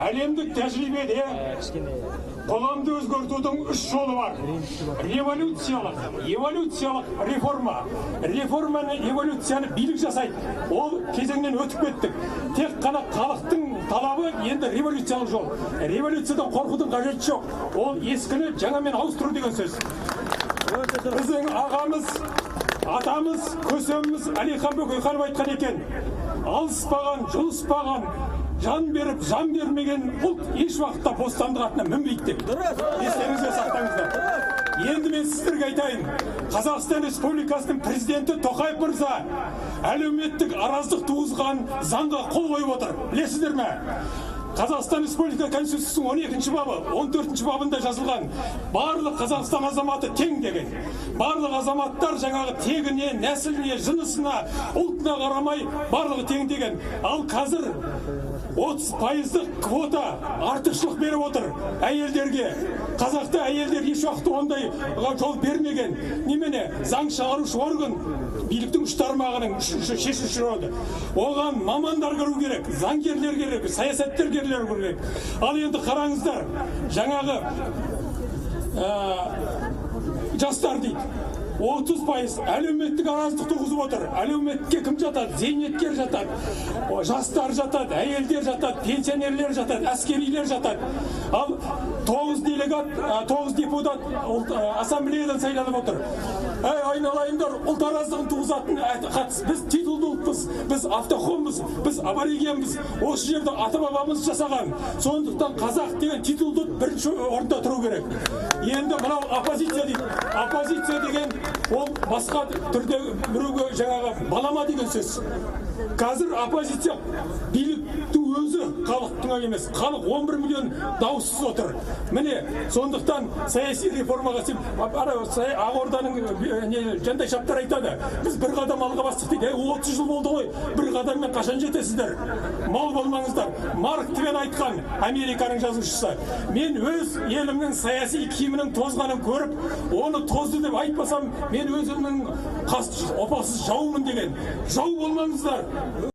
Әлемдік тәжірибеде қоғамды өзгертудің 3 жолы бар. Революциялық, эволюциялық реформа. Реформаны, эволюцияны билік жасайды. Ол кезеңнен өтіп кеттік. Тек қана халықтың талабы енді революциялық жол. Революциядан қорқудың қажеті жоқ. Ол ескіні жаңамен ауыстыру деген сөз. Біздің ағамыз, атамыз, көсеміміз Әлихан Бөкейханов айтқан екен. Алыспаған, жұлыспаған, жан беріп, жан бермеген ұлт еш уақытта бостандық атына мінбейді деп. Естеріңізге сақтаңыздар. Енді мен сіздерге айтайын. Қазақстан Республикасының президенті Тоқаев мырза әлеуметтік араздық туғызған заңға қол қойып отыр. Білесіздер ме? Қазақстан Республика Конституциясының 12-ші бабы, 14-ші бабында жазылған барлық Қазақстан азаматы тең деген. Барлық азаматтар жаңағы тегіне, нәсіліне, жынысына, ұлтына қарамай барлығы тең деген. Ал қазір 30% квота артықшылық беріп отыр әйелдерге. Қазақта әйелдер еш уақытта ондай жол бермеген. Немене? Заң шығарушы орган биліктің үш тармағының шешуші роды. Оған мамандар кіру керек, заңгерлер керек, саясаткерлер керек. Ал енді қараңыздар, жаңағы жастар дейді. 30% әлеуметтік араздық туғызып отыр. Әлеуметке кім жатады? Зейнеткер жатады, жастар жатады, әйелдер жатады, пенсионерлер жатады, әскерилер жатады. Ал 9 делегат, 9 депутат ассамблеядан сайланып отыр. Айналайындар, ұлт араздығын туғызатын қатыс. Біз титулды ұлтпыз, біз автохонбыз, біз аборигенбіз. Осы жерде ата-бабамыз жасаған. Сондықтан қазақ деген титулды бірінші орында тұру керек. Енді мынау оппозиция дейді. Оппозиция деген ол басқа түрде біреуге жаңағы балама деген сөз. Қазір оппозиция биліктің өзі халықтың емес. Халық 11 миллион дауыссыз отыр. Міне, сондықтан саяси реформаға Ақорданың жандай шаптар айтады. Біз бір қадам алға бастық дейді. 30 жыл болды ғой. Бір қадаммен қашан жетесіздер? Мал болмаңыздар. Марк Твен айтқан, Американың жазушысы. Мен өз елімнің саяси киімінің тозғанын көріп, оны тозды деп айтпасам, мен өзімнің опасыз жаумын деген. Жау болмаңыздар.